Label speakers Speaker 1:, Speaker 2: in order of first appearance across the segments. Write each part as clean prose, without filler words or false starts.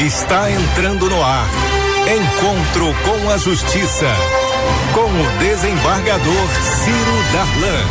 Speaker 1: Está entrando no ar. Encontro com a Justiça. Com o desembargador Ciro Darlan.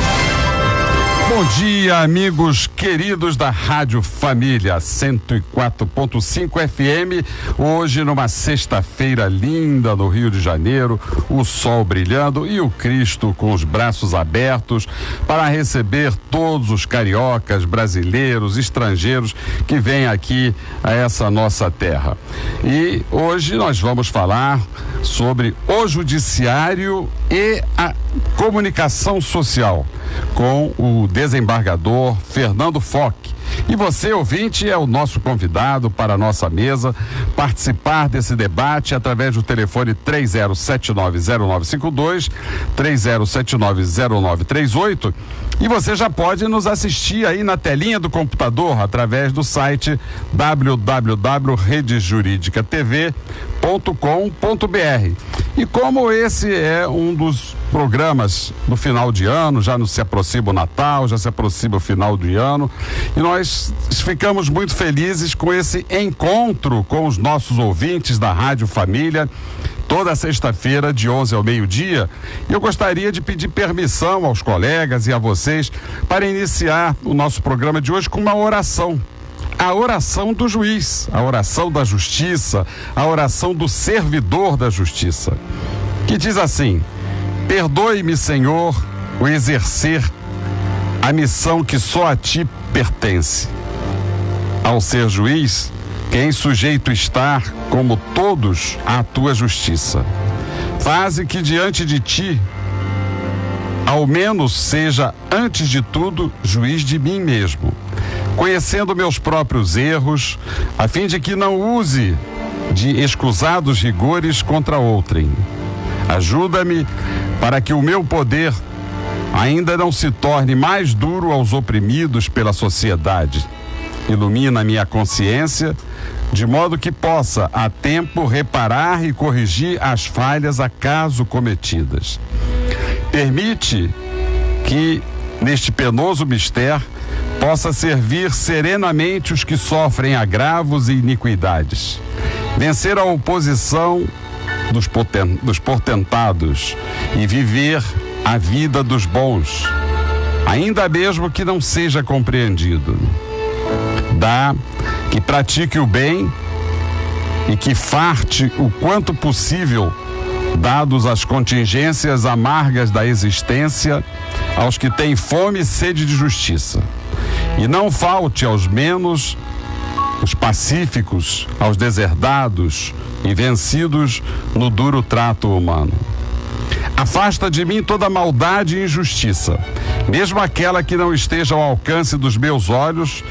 Speaker 2: Bom dia, amigos queridos da Rádio Família 104.5 FM. Hoje, numa sexta-feira linda no Rio de Janeiro, o sol brilhando e o Cristo com os braços abertos para receber todos os cariocas, brasileiros, estrangeiros que vêm aqui a essa nossa terra. E hoje nós vamos falar sobre o judiciário e a comunicação social com o desembargador Fernando Foch. E você, ouvinte, é o nosso convidado para a nossa mesa participar desse debate através do telefone 30790952, 30790938, e você já pode nos assistir aí na telinha do computador através do site www.redejuridicatv.com.br. E como esse é um dos programas do final de ano, já se aproxima o Natal, já se aproxima o final do ano, e nós ficamos muito felizes com esse encontro com os nossos ouvintes da Rádio Família, toda sexta-feira de 11 ao meio-dia. E eu gostaria de pedir permissão aos colegas e a vocês para iniciar o nosso programa de hoje com uma oração. A oração do juiz, a oração da justiça, a oração do servidor da justiça, que diz assim: perdoe-me, Senhor, o exercer a missão que só a ti pertence. Ao ser juiz, quem sujeito estar, como todos, à tua justiça. Faze que diante de ti, ao menos seja, antes de tudo, juiz de mim mesmo, conhecendo meus próprios erros, a fim de que não use de escusados rigores contra outrem. Ajuda-me para que o meu poder ainda não se torne mais duro aos oprimidos pela sociedade. Ilumina minha consciência, de modo que possa, a tempo, reparar e corrigir as falhas acaso cometidas. Permite que, neste penoso mistério, possa servir serenamente os que sofrem agravos e iniquidades. Vencer a oposição dos portentados e viver a vida dos bons, ainda mesmo que não seja compreendido. Dá que pratique o bem e que farte o quanto possível, dados as contingências amargas da existência, aos que têm fome e sede de justiça. E não falte aos menos, os pacíficos, aos deserdados e vencidos no duro trato humano. Afasta de mim toda maldade e injustiça, mesmo aquela que não esteja ao alcance dos meus olhos,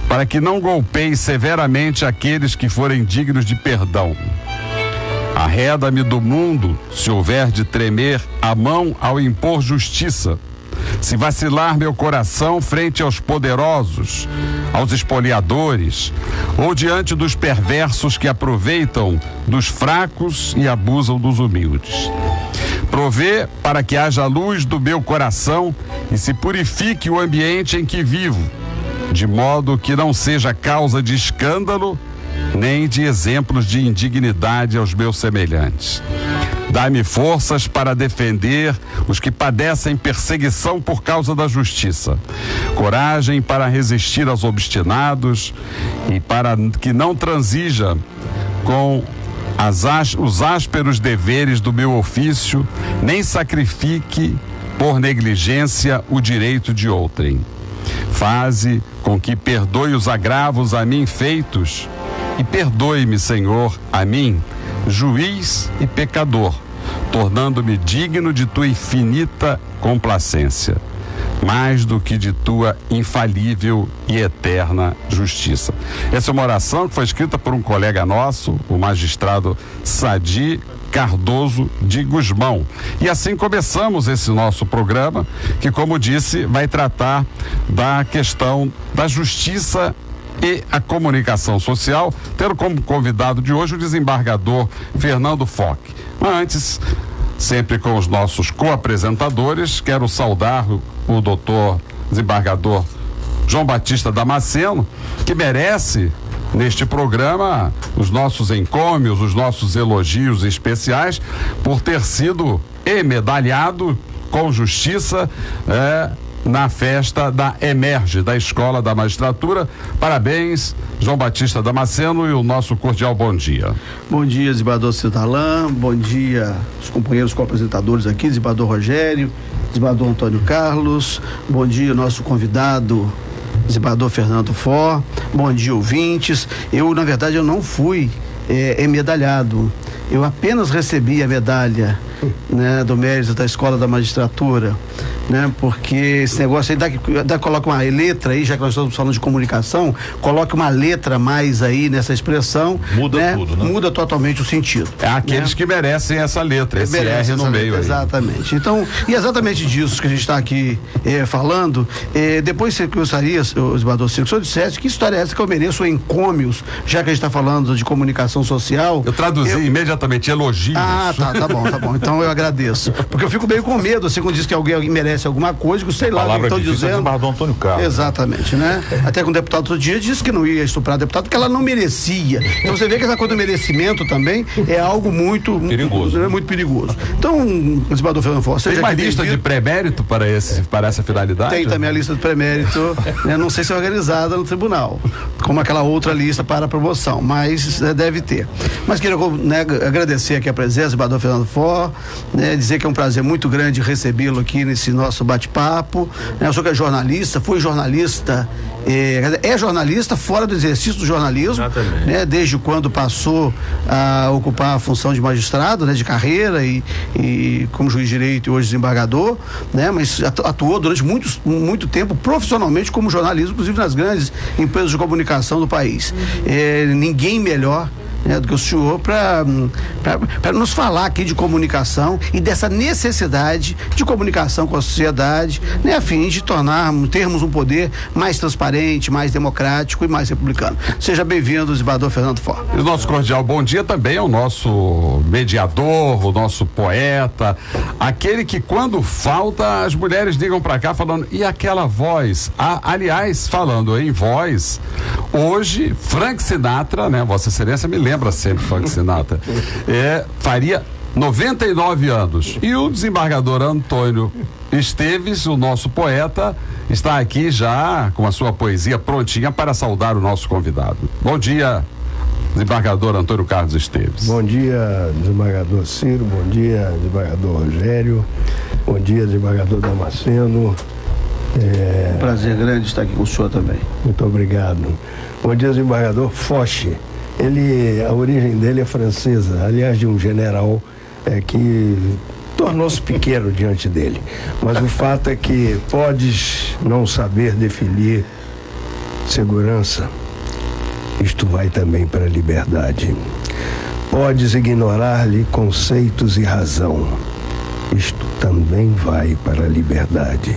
Speaker 2: para que não golpeie severamente aqueles que forem dignos de perdão. Arreda-me do mundo, se houver de tremer a mão ao impor justiça, se vacilar meu coração frente aos poderosos, aos espoliadores, ou diante dos perversos que aproveitam dos fracos e abusam dos humildes. Provê para que haja luz do meu coração e se purifique o ambiente em que vivo, de modo que não seja causa de escândalo, nem de exemplos de indignidade aos meus semelhantes. Dá-me forças para defender os que padecem perseguição por causa da justiça, coragem para resistir aos obstinados e para que não transija com os ásperos deveres do meu ofício, nem sacrifique por negligência o direito de outrem. Faze com que perdoe os agravos a mim feitos e perdoe-me, Senhor, a mim, juiz e pecador, tornando-me digno de tua infinita complacência, mais do que de tua infalível e eterna justiça. Essa é uma oração que foi escrita por um colega nosso, o magistrado Sadi Cardoso de Guzmão. E assim começamos esse nosso programa, que, como disse, vai tratar da questão da justiça e a comunicação social, tendo como convidado de hoje o desembargador Fernando Foch. Mas antes, sempre com os nossos co-apresentadores, quero saudar o doutor desembargador João Batista Damasceno, que merece neste programa os nossos encômios, os nossos elogios especiais por ter sido emedalhado com justiça na festa da Emerge, da Escola da Magistratura. Parabéns, João Batista Damasceno, e o nosso cordial bom dia.
Speaker 3: Bom dia, desembargador Citalã, bom dia os companheiros co-apresentadores aqui, desembargador Rogério, desembargador Antônio Carlos, bom dia nosso convidado, desembargador Fernando Fó, bom dia ouvintes. Na verdade, eu não fui emedalhado, eu apenas recebi a medalha, né, do mérito da Escola da Magistratura, né, porque esse negócio aí coloca uma letra aí, já que nós estamos falando de comunicação, coloca uma letra a mais aí nessa expressão,
Speaker 4: muda,
Speaker 3: né,
Speaker 4: tudo, né?
Speaker 3: Muda totalmente o sentido.
Speaker 2: É aqueles, né, que merecem essa letra, esse R no meio aí.
Speaker 3: Exatamente. Então, e exatamente disso que a gente está aqui falando, depois você gostaria, o desembargador Circo, se eu dissesse que história é essa que eu mereço encômios, já que a gente está falando de comunicação social.
Speaker 2: Eu traduzi imediatamente, elogios.
Speaker 3: Tá bom. Então eu agradeço. Porque eu fico meio com medo, assim, quando diz que alguém merece alguma coisa, que sei lá,
Speaker 4: palavra
Speaker 3: estão dizendo.
Speaker 4: Antônio Carlos.
Speaker 3: Exatamente, né? Até que um deputado outro dia disse que não ia estuprar deputado, porque ela não merecia. Então você vê que essa coisa do merecimento também é algo muito perigoso. Muito perigoso. Então, desembargador Fernando Força.
Speaker 2: Tem uma lista de pré-mérito para essa finalidade?
Speaker 3: Tem também a lista de pré-mérito, né? Não sei se é organizada no tribunal, como aquela outra lista para promoção, mas deve ter. Mas queria, né, agradecer aqui a presença do desembargador Fernando Fó, né, dizer que é um prazer muito grande recebê-lo aqui nesse nosso bate-papo. Eu sou que é jornalista, fui jornalista, é jornalista fora do exercício do jornalismo, né, desde quando passou a ocupar a função de magistrado, né, de carreira e como juiz de direito e hoje desembargador, né, mas atuou durante muito tempo profissionalmente como jornalista, inclusive nas grandes empresas de comunicação do país. Ninguém melhor, né, do que o senhor para nos falar aqui de comunicação e dessa necessidade de comunicação com a sociedade, né, a fim de termos um poder mais transparente, mais democrático e mais republicano. Seja bem-vindo, desembargador Fernando Fó.
Speaker 2: E o nosso cordial bom dia também ao nosso mediador, o nosso poeta, aquele que quando falta as mulheres ligam para cá falando, e aquela voz? Aliás, falando em voz, hoje Frank Sinatra, né, Vossa Excelência me lembra sempre Frank Sinatra, faria 99 anos. E o desembargador Antônio Esteves, o nosso poeta, está aqui já com a sua poesia prontinha para saudar o nosso convidado. Bom dia, desembargador Antônio Carlos Esteves.
Speaker 5: Bom dia, desembargador Ciro, bom dia, desembargador Rogério, bom dia, desembargador Damasceno.
Speaker 3: Um prazer grande estar aqui com o senhor também.
Speaker 5: Muito obrigado. Bom dia, desembargador Foch. A origem dele é francesa, aliás, de um general que tornou-se pequeno diante dele. Mas o fato é que podes não saber definir segurança, isto vai também para a liberdade. Podes ignorar-lhe conceitos e razão, isto também vai para a liberdade.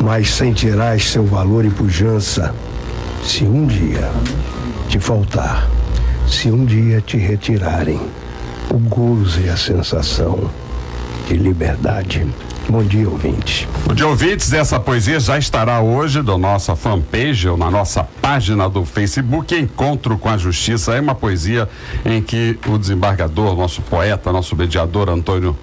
Speaker 5: Mas sentirás seu valor e pujança se um dia te faltar, se um dia te retirarem o gozo e a sensação de liberdade. Bom dia, ouvintes.
Speaker 2: Bom dia, ouvintes. Essa poesia já estará hoje na nossa fanpage ou na nossa página do Facebook. Encontro com a Justiça é uma poesia em que o desembargador, nosso poeta, nosso mediador Antônio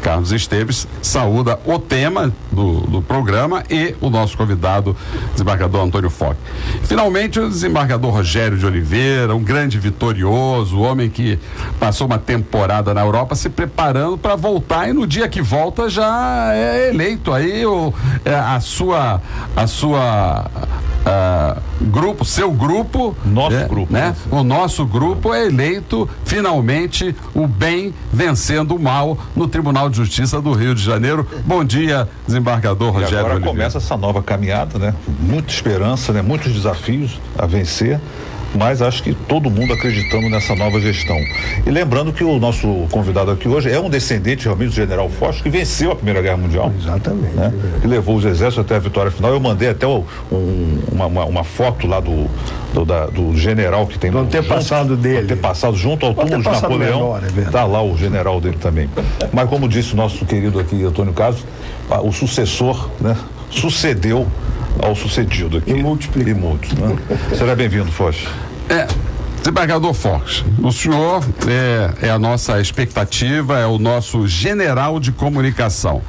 Speaker 2: Carlos Esteves, saúda o tema do programa e o nosso convidado, desembargador Antônio Foch. Finalmente, o desembargador Rogério de Oliveira, um grande vitorioso, homem que passou uma temporada na Europa se preparando para voltar, e no dia que volta já é eleito aí seu grupo,
Speaker 4: nosso grupo,
Speaker 2: né? O nosso grupo é eleito finalmente o bem vencendo o mal no Tribunal de Justiça do Rio de Janeiro. Bom dia, desembargador Rogério
Speaker 4: Oliveira.
Speaker 2: Agora
Speaker 4: começa essa nova caminhada, né? Muita esperança, né? Muitos desafios a vencer, mas acho que todo mundo acreditando nessa nova gestão. E lembrando que o nosso convidado aqui hoje é um descendente realmente do general Foch, que venceu a Primeira Guerra Mundial.
Speaker 5: Exatamente.
Speaker 4: Né? Que levou os exércitos até a vitória final. Eu mandei até uma foto lá do general que tem
Speaker 5: do antepassado dele.
Speaker 4: Antepassado junto ao túmulo de Napoleão. Está lá o general dele também. Mas como disse o nosso querido aqui, Antônio Carlos, o sucessor, né, sucedeu ao sucedido aqui.
Speaker 5: E multiplicou.
Speaker 4: Né? Será bem-vindo, Foch.
Speaker 2: Desembargador Forte, o senhor é a nossa expectativa, é o nosso general de comunicação.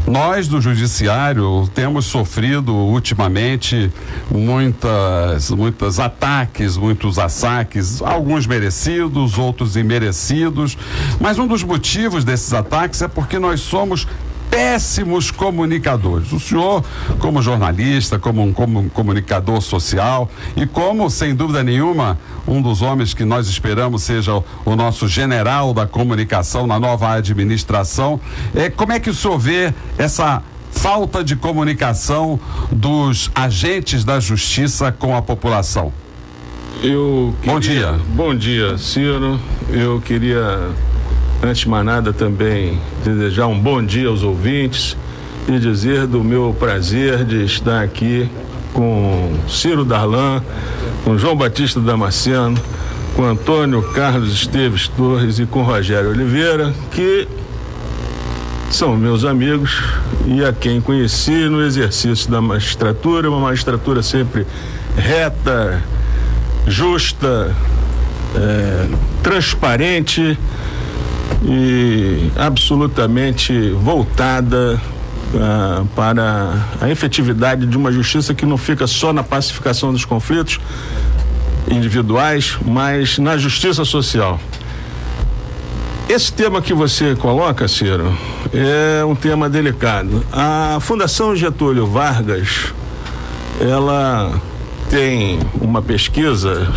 Speaker 2: Nós do Judiciário temos sofrido ultimamente muitos ataques, muitos assaques, alguns merecidos, outros imerecidos, mas um dos motivos desses ataques é porque nós somos péssimos comunicadores. O senhor, como jornalista, como um comunicador social e como, sem dúvida nenhuma, um dos homens que nós esperamos seja o nosso general da comunicação na nova administração, como é que o senhor vê essa falta de comunicação dos agentes da justiça com a população? Bom dia.
Speaker 6: Bom dia, Ciro. Eu queria, antes de mais nada, também desejar um bom dia aos ouvintes e dizer do meu prazer de estar aqui com Ciro Darlan, com João Batista Damasceno, com Antônio Carlos Esteves Torres e com Rogério Oliveira, que são meus amigos e a quem conheci no exercício da magistratura, uma magistratura sempre reta, justa, transparente e absolutamente voltada para a efetividade de uma justiça que não fica só na pacificação dos conflitos individuais, mas na justiça social. Esse tema que você coloca, Ciro, é um tema delicado. A Fundação Getúlio Vargas, ela tem uma pesquisa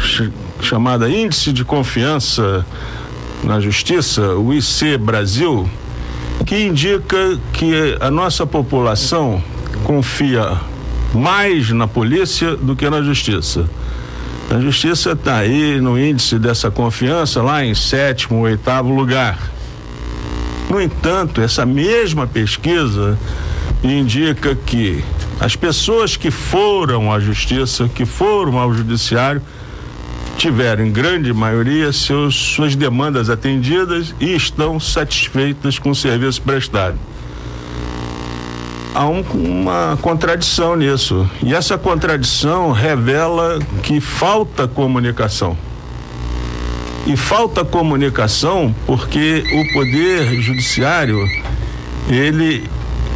Speaker 6: chamada Índice de Confiança na Justiça, o IC Brasil, que indica que a nossa população confia mais na polícia do que na justiça. A justiça está aí no índice dessa confiança lá em 7º, 8º lugar. No entanto, essa mesma pesquisa indica que as pessoas que foram à justiça, que foram ao judiciário, tiveram em grande maioria suas demandas atendidas e estão satisfeitas com o serviço prestado. Há uma contradição nisso, e essa contradição revela que falta comunicação. E falta comunicação porque o poder judiciário, ele,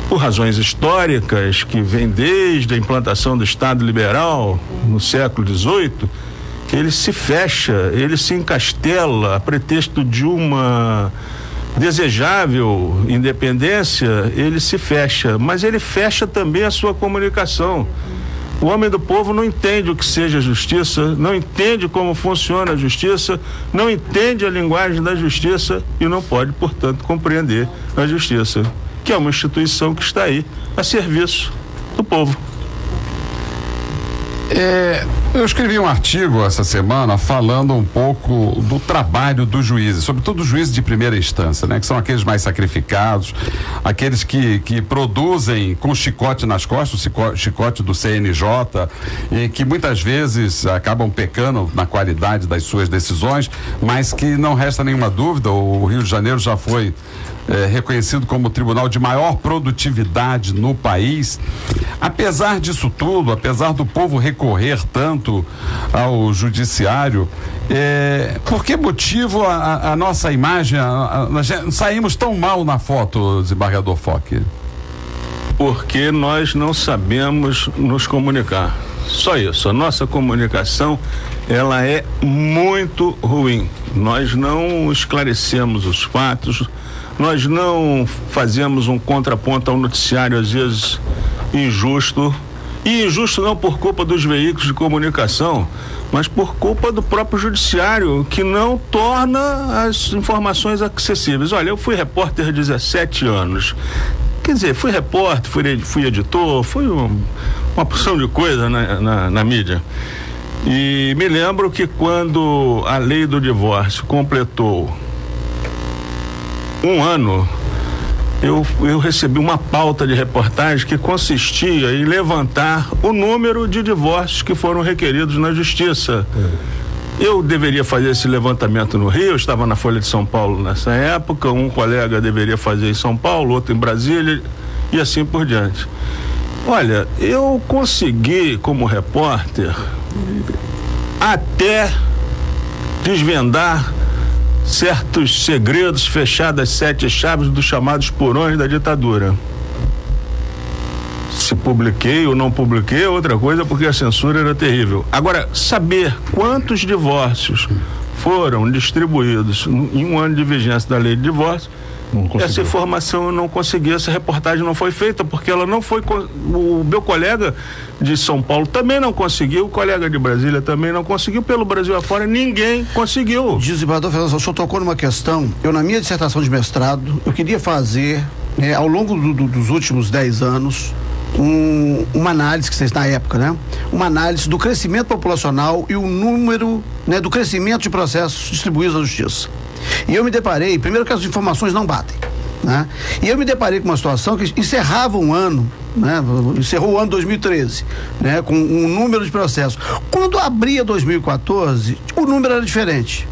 Speaker 6: por razões históricas que vem desde a implantação do Estado liberal no século XVIII, ele se fecha, ele se encastela a pretexto de uma desejável independência, ele se fecha, mas ele fecha também a sua comunicação. O homem do povo não entende o que seja justiça, não entende como funciona a justiça, não entende a linguagem da justiça e não pode, portanto, compreender a justiça, que é uma instituição que está aí a serviço do povo.
Speaker 2: Eu escrevi um artigo essa semana falando um pouco do trabalho dos juízes, sobretudo os juízes de primeira instância, né? Que são aqueles mais sacrificados, aqueles que produzem com chicote nas costas, o chicote do CNJ, e que muitas vezes acabam pecando na qualidade das suas decisões, mas que não resta nenhuma dúvida, o Rio de Janeiro já foi reconhecido como o tribunal de maior produtividade no país. Apesar disso tudo, apesar do povo recorrer tanto ao judiciário, por que motivo a nossa imagem, nós saímos tão mal na foto, desembargador Foque?
Speaker 6: Porque nós não sabemos nos comunicar. Só isso, a nossa comunicação, ela é muito ruim. Nós não esclarecemos os fatos, nós não fazemos um contraponto ao noticiário, às vezes injusto, e injusto não por culpa dos veículos de comunicação, mas por culpa do próprio judiciário, que não torna as informações acessíveis. Olha, eu fui repórter há 17 anos. Quer dizer, fui repórter, fui editor, fui uma porção de coisa na mídia. E me lembro que quando a lei do divórcio completou 1 ano, eu recebi uma pauta de reportagem que consistia em levantar o número de divórcios que foram requeridos na justiça. Eu deveria fazer esse levantamento no Rio, eu estava na Folha de São Paulo nessa época, um colega deveria fazer em São Paulo, outro em Brasília e assim por diante. Olha, eu consegui como repórter até desvendar certos segredos, fechadas 7 chaves dos chamados porões da ditadura. Se publiquei ou não publiquei é outra coisa, porque a censura era terrível. Agora, saber quantos divórcios foram distribuídos em um ano de vigência da lei de divórcio, essa informação eu não consegui, essa reportagem não foi feita, porque ela não foi. O meu colega de São Paulo também não conseguiu, o colega de Brasília também não conseguiu, pelo Brasil afora ninguém conseguiu.
Speaker 3: Desembargador Fernando, o senhor tocou numa questão. Eu, na minha dissertação de mestrado, eu queria fazer, ao longo dos últimos 10 anos, uma análise, que vocês na época, né? Uma análise do crescimento populacional e o número, né, do crescimento de processos distribuídos na justiça. E eu me deparei, primeiro que as informações não batem, né? E eu me deparei com uma situação que encerrava um ano, né? Encerrou o ano 2013, né? Com um número de processos. Quando abria 2014, o número era diferente.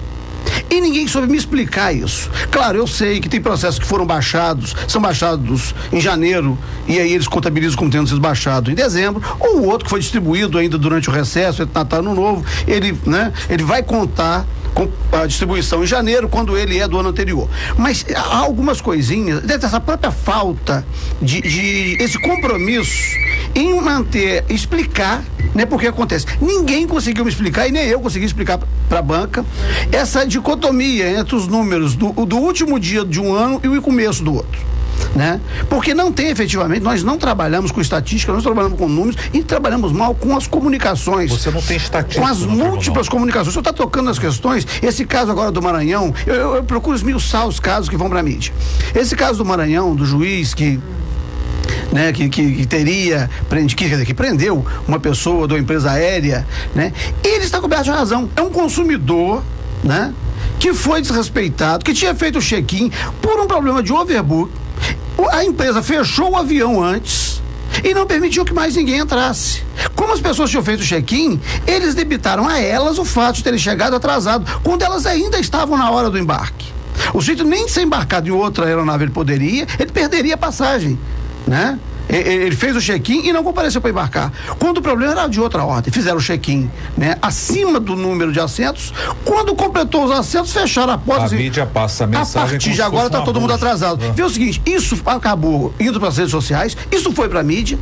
Speaker 3: E ninguém soube me explicar isso. Claro, eu sei que tem processos que foram baixados, são baixados em janeiro, e aí eles contabilizam como tendo sido baixado em dezembro, ou o outro que foi distribuído ainda durante o recesso, Natal, Ano Novo, ele vai contar com a distribuição em janeiro, quando ele é do ano anterior. Mas há algumas coisinhas, dessa própria falta de esse compromisso em manter, explicar, né, porque acontece. Ninguém conseguiu me explicar, e nem eu consegui explicar para a banca, essa dicotomia entre os números do último dia de um ano e o começo do outro. Né? Porque não tem efetivamente, nós não trabalhamos com estatística, nós trabalhamos com números e trabalhamos mal com as comunicações.
Speaker 4: Você não tem estatística.
Speaker 3: Com as múltiplas comunicações. O senhor está tocando nas questões. Esse caso agora do Maranhão, eu procuro esmiuçar os casos que vão para a mídia. Esse caso do Maranhão, do juiz que prendeu uma pessoa de uma empresa aérea, né? Ele está coberto de razão. É um consumidor, né? Que foi desrespeitado, que tinha feito o check-in por um problema de overbook. A empresa fechou o avião antes e não permitiu que mais ninguém entrasse. Como as pessoas tinham feito o check-in, eles debitaram a elas o fato de terem chegado atrasado, quando elas ainda estavam na hora do embarque. O sujeito nem ser embarcado em outra aeronave ele perderia a passagem, né? Ele fez o check-in e não compareceu para embarcar. Quando o problema era de outra ordem, fizeram o check-in, né, acima do número de assentos. Quando completou os assentos, fecharam a porta.
Speaker 4: A mídia passa a mensagem.
Speaker 3: A partir de agora está todo mundo atrasado. Vê o seguinte, isso acabou indo para as redes sociais, isso foi para a mídia,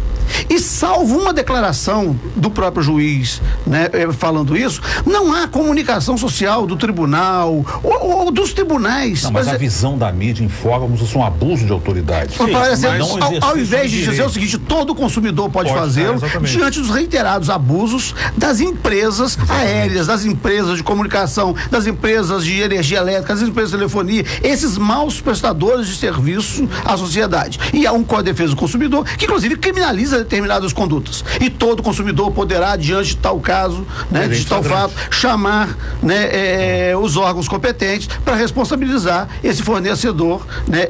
Speaker 3: e salvo uma declaração do próprio juiz, né, falando isso, não há comunicação social do tribunal ou dos tribunais.
Speaker 4: Não, mas a visão da mídia informa como se fosse um abuso de autoridade.
Speaker 3: Ao invés de dizer o seguinte, todo consumidor pode fazê-lo diante dos reiterados abusos das empresas aéreas, das empresas de comunicação, das empresas de energia elétrica, das empresas de telefonia, esses maus prestadores de serviço à sociedade. E há um Código de Defesa do Consumidor que inclusive criminaliza determinadas condutas. E todo consumidor poderá, diante de tal caso, né, de tal fato, chamar, né, os órgãos competentes para responsabilizar esse fornecedor, né,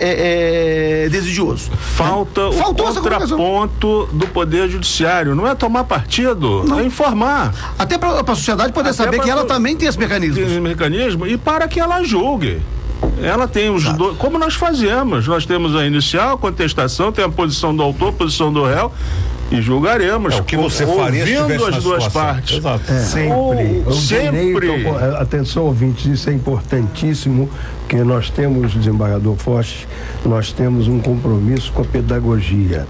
Speaker 3: desidioso.
Speaker 6: Faltou o contraponto do Poder Judiciário. Não é tomar partido, é informar.
Speaker 3: Até para a sociedade poder saber que ela também tem esse mecanismo.
Speaker 6: Tem esse mecanismo e para que ela julgue. Ela tem os dois, como nós fazemos. Nós temos a inicial, a contestação, tem a posição do autor, a posição do réu. E julgaremos.
Speaker 4: O que você faria
Speaker 6: ouvindo as duas partes.
Speaker 5: Exato. Sempre. Atenção, ouvintes, isso é importantíssimo, porque nós temos, desembargador Foch, nós temos um compromisso com a pedagogia.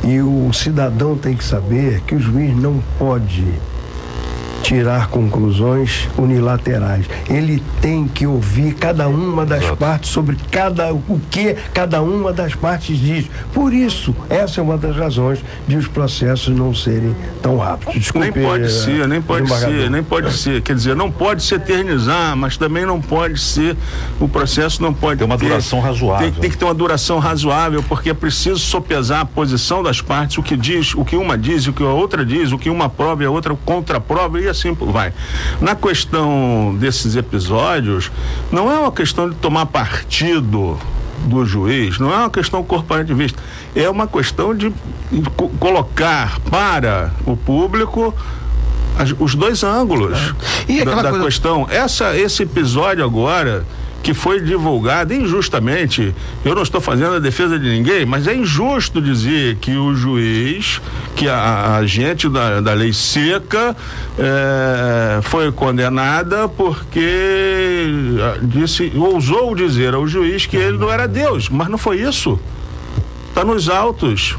Speaker 5: E o cidadão tem que saber que o juiz não pode tirar conclusões unilaterais. Ele tem que ouvir cada uma das partes sobre o que cada uma das partes diz. Por isso, essa é uma das razões de os processos não serem tão rápidos. Desculpe,
Speaker 6: nem pode ser. Quer dizer, não pode se eternizar, mas também não pode ser, o processo não pode ter
Speaker 4: uma duração razoável.
Speaker 6: Tem que ter uma duração razoável, porque é preciso sopesar a posição das partes, o que diz, o que uma diz, o que a outra diz, o que uma prova e a outra contraprova, e assim vai. Na questão desses episódios, não é uma questão de tomar partido do juiz, não é uma questão corporativista, é uma questão de colocar para o público os dois ângulos da questão. Esse episódio agora que foi divulgada injustamente. Eu não estou fazendo a defesa de ninguém, mas é injusto dizer que o juiz, que a agente da lei seca foi condenada porque ousou dizer ao juiz que ele não era Deus, mas não foi isso. Está nos autos.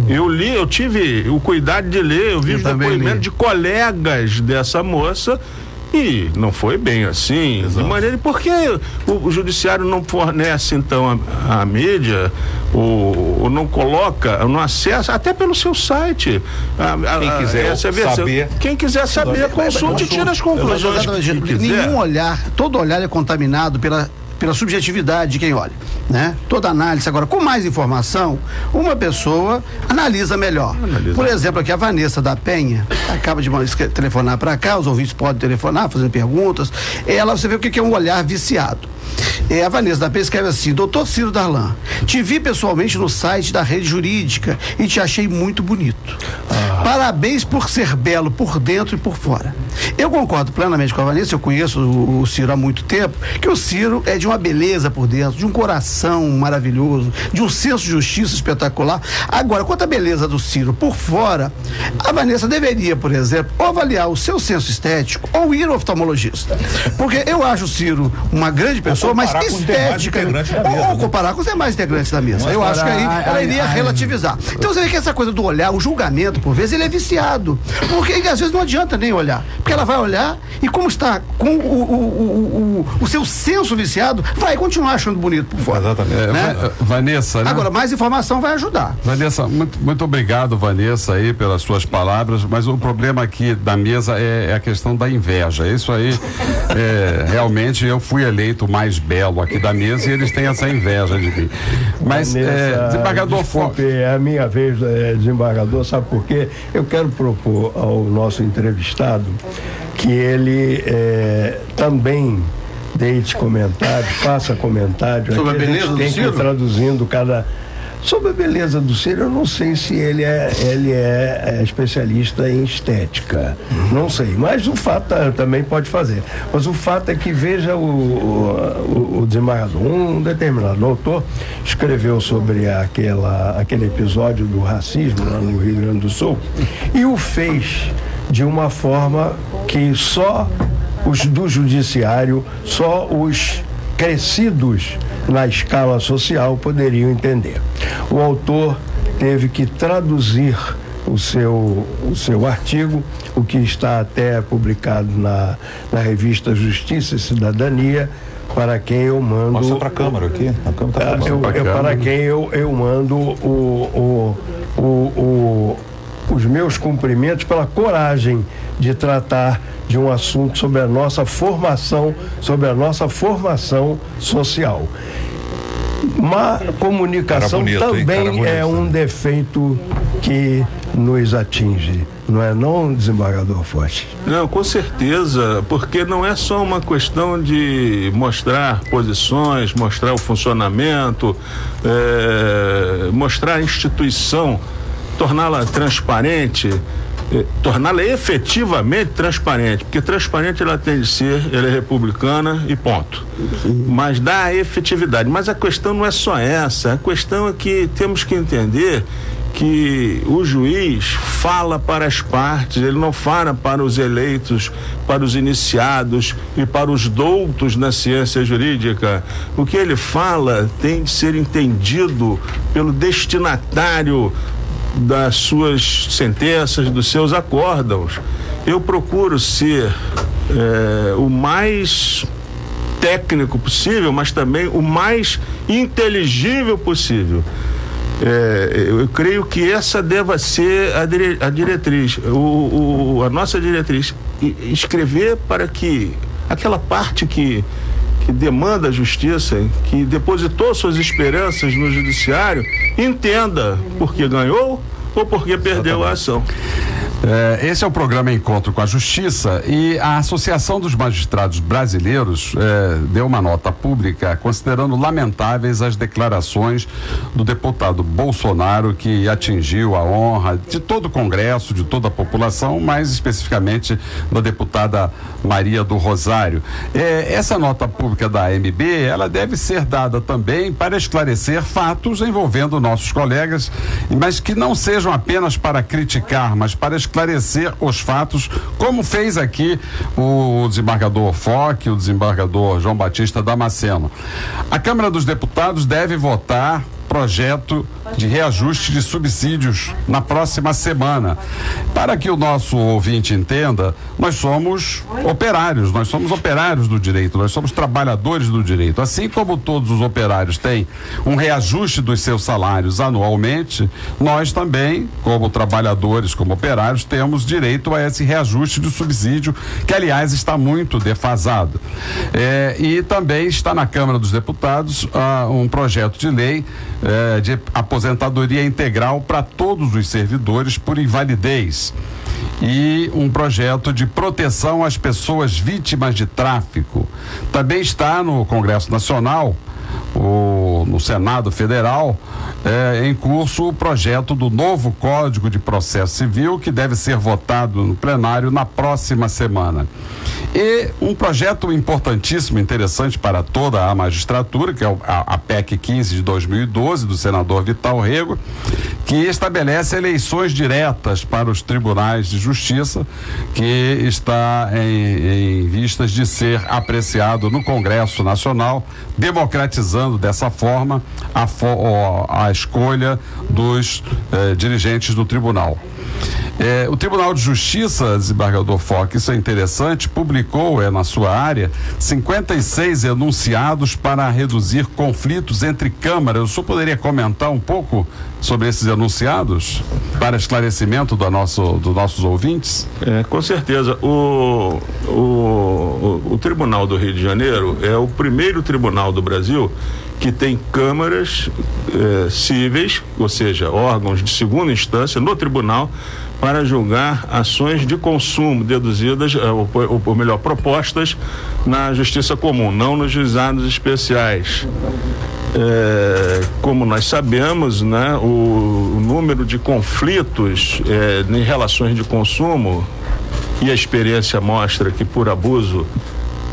Speaker 6: Eu li, eu tive o cuidado de ler, eu vi os depoimentos de colegas dessa moça e não foi bem assim. Exato. De maneira, por que o judiciário não fornece então a mídia ou não coloca, não acessa, até pelo seu site. Quem quiser saber, consulte e tira as conclusões.
Speaker 3: Nenhum olhar, todo olhar é contaminado pela subjetividade de quem olha, né? Toda análise agora, com mais informação, uma pessoa analisa melhor. Por exemplo, aqui a Vanessa da Penha acaba de telefonar para cá, os ouvintes podem telefonar, fazendo perguntas. Você vê o que é um olhar viciado. A Vanessa da Penha escreve assim: Doutor Ciro Darlan, te vi pessoalmente no site da Rede Jurídica e te achei muito bonito. Parabéns por ser belo por dentro e por fora. Eu concordo plenamente com a Vanessa, eu conheço o Ciro há muito tempo, que o Ciro é de uma beleza por dentro, de um coração maravilhoso, de um senso de justiça espetacular. Agora, quanto à beleza do Ciro por fora, a Vanessa deveria, por exemplo, ou avaliar o seu senso estético ou ir ao oftalmologista. Porque eu acho o Ciro uma grande pessoa, mas estética, ou comparar com os demais integrantes da mesa. Eu acho que aí ela iria relativizar. Então você vê que essa coisa do olhar, o julgamento, por vezes, ele é viciado. Porque às vezes não adianta nem olhar. Porque ela vai olhar e, como está com o seu senso viciado, vai continuar achando bonito por fora.
Speaker 2: Exatamente.
Speaker 3: Né?
Speaker 2: Vanessa, né?
Speaker 3: Agora, mais informação vai ajudar.
Speaker 2: Vanessa, muito obrigado, Vanessa, aí, pelas suas palavras, mas o problema aqui da mesa é a questão da inveja. Isso aí, realmente, eu fui eleito o mais belo aqui da mesa e eles têm essa inveja de mim. Mas, desembargador,
Speaker 5: desculpe, é a minha vez, desembargador, sabe por quê? Eu quero propor ao nosso entrevistado que ele também deixe comentário, faça comentário.
Speaker 3: Sobre a beleza do Ciro?
Speaker 5: Tem que ir traduzindo sobre a beleza do Ciro, eu não sei se ele é especialista em estética. Não sei, mas o fato também pode fazer. Mas o fato é que, veja o desembargador, um determinado autor escreveu sobre aquele episódio do racismo lá no Rio Grande do Sul e o fez de uma forma que só os do judiciário, só os crescidos na escala social poderiam entender. O autor teve que traduzir o seu artigo, o que está até publicado na revista Justiça e Cidadania, para quem eu mando...
Speaker 4: Mostra para a câmera aqui. A câmera tá
Speaker 5: para quem eu mando os meus cumprimentos pela coragem de tratar de um assunto sobre a nossa formação social. Má comunicação também é um defeito que nos atinge. Não, desembargador Forte?
Speaker 6: Não, com certeza, porque não é só uma questão de mostrar posições, mostrar o funcionamento, mostrar a instituição, torná-la transparente, torná-la efetivamente transparente, porque transparente ela tem de ser, ela é republicana e ponto. Mas dá a efetividade. Mas a questão não é só essa, a questão é que temos que entender que o juiz fala para as partes, ele não fala para os eleitos, para os iniciados e para os doutos na ciência jurídica. O que ele fala tem de ser entendido pelo destinatário das suas sentenças, dos seus acórdãos. Eu procuro ser o mais técnico possível, mas também o mais inteligível possível. Eu creio que essa deva ser a diretriz, a nossa diretriz, escrever para que aquela parte que demanda a justiça, que depositou suas esperanças no judiciário, entenda por que ganhou ou por que perdeu a ação.
Speaker 2: Esse é o programa Encontro com a Justiça, e a Associação dos Magistrados Brasileiros deu uma nota pública considerando lamentáveis as declarações do deputado Bolsonaro, que atingiu a honra de todo o Congresso, de toda a população, mais especificamente da deputada Maria do Rosário. Essa nota pública da AMB, ela deve ser dada também para esclarecer fatos envolvendo nossos colegas, mas que não sejam apenas para criticar, mas para esclarecer os fatos, como fez aqui o desembargador Foch, o desembargador João Batista Damasceno. A Câmara dos Deputados deve votar projeto de reajuste de subsídios na próxima semana. Para que o nosso ouvinte entenda, nós somos operários do direito, nós somos trabalhadores do direito. Assim como todos os operários têm um reajuste dos seus salários anualmente, nós também, como trabalhadores, como operários, temos direito a esse reajuste do subsídio, que aliás está muito defasado. E também está na Câmara dos Deputados um projeto de lei de aposentadoria integral para todos os servidores por invalidez e um projeto de proteção às pessoas vítimas de tráfico. Também está no Congresso Nacional, no Senado Federal, em curso o projeto do novo Código de Processo Civil, que deve ser votado no plenário na próxima semana. E um projeto importantíssimo, interessante para toda a magistratura, que é a PEC 15 de 2012, do senador Vital Rego, que estabelece eleições diretas para os tribunais de justiça, que está em vistas de ser apreciado no Congresso Nacional, democratizando dessa forma a escolha dos dirigentes do tribunal. O Tribunal de Justiça, desembargador Foch, isso é interessante, publicou na sua área 56 enunciados para reduzir conflitos entre câmaras. O senhor poderia comentar um pouco sobre esses enunciados para esclarecimento dos nossos ouvintes?
Speaker 6: Com certeza. O Tribunal do Rio de Janeiro é o primeiro tribunal do Brasil que tem câmaras cíveis, ou seja, órgãos de segunda instância no tribunal, para julgar ações de consumo deduzidas, ou melhor, propostas na justiça comum, não nos juizados especiais. Como nós sabemos, né, o número de conflitos em relações de consumo, e a experiência mostra que por abuso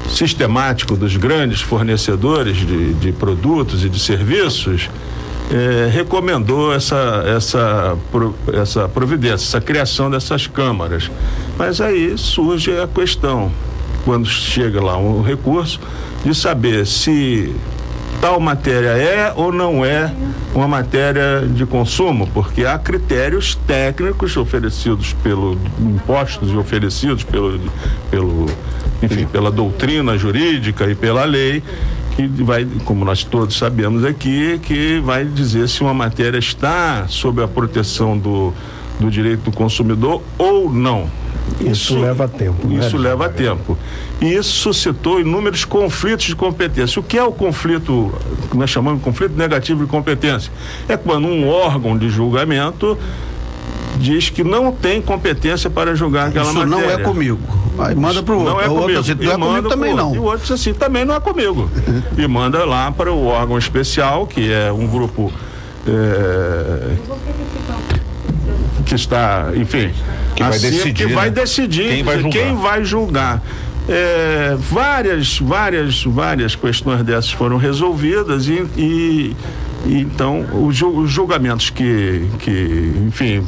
Speaker 6: sistemático dos grandes fornecedores de produtos e de serviços, recomendou essa providência, essa criação dessas câmaras. Mas aí surge a questão, quando chega lá um recurso, de saber se tal matéria é ou não é uma matéria de consumo, porque há critérios técnicos oferecidos impostos e oferecidos pela doutrina jurídica e pela lei, que vai, como nós todos sabemos aqui, que vai dizer se uma matéria está sob a proteção do direito do consumidor ou não.
Speaker 5: Isso leva tempo.
Speaker 6: Isso leva tempo. E isso suscitou inúmeros conflitos de competência. O que é o conflito, que nós chamamos de conflito negativo de competência? É quando um órgão de julgamento diz que não tem competência para julgar aquela matéria.
Speaker 3: Isso não é comigo. Aí manda para o outro.
Speaker 6: Não é comigo.
Speaker 3: Não é comigo também não.
Speaker 6: E o outro diz assim, também não é comigo. E manda lá para o órgão especial, que é um grupo que está, enfim,
Speaker 4: que vai decidir
Speaker 6: quem vai julgar. Várias questões dessas foram resolvidas e então os julgamentos que enfim,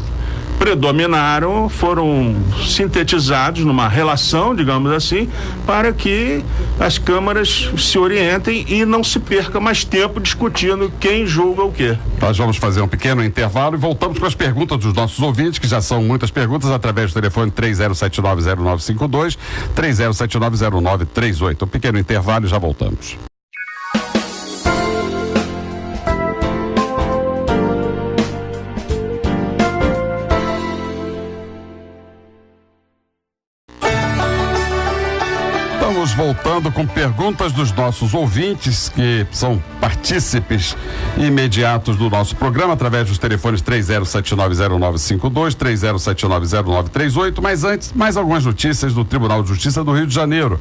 Speaker 6: predominaram foram sintetizados numa relação, digamos assim, para que as câmaras se orientem e não se perca mais tempo discutindo quem julga o quê.
Speaker 2: Nós vamos fazer um pequeno intervalo e voltamos com as perguntas dos nossos ouvintes, que já são muitas perguntas, através do telefone 30790952, 30790938. Um pequeno intervalo e já voltamos. voltando com perguntas dos nossos ouvintes, que são partícipes imediatos do nosso programa, através dos telefones 30790952, 30790938. Mas antes, mais algumas notícias do Tribunal de Justiça do Rio de Janeiro.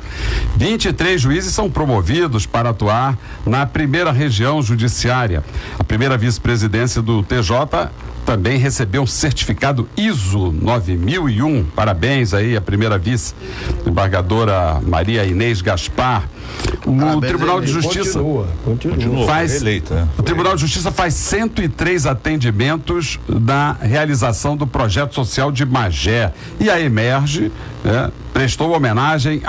Speaker 2: 23 juízes são promovidos para atuar na primeira região judiciária. A primeira vice-presidência do TJ também recebeu um certificado ISO 9001. Parabéns aí à primeira vice-embargadora Maria Inês Gaspar. O Tribunal de Justiça
Speaker 5: continua.
Speaker 2: faz
Speaker 4: eleita, né?
Speaker 2: O Tribunal de Justiça faz 103 atendimentos da realização do projeto social de Magé, e a Emerge, né, prestou homenagem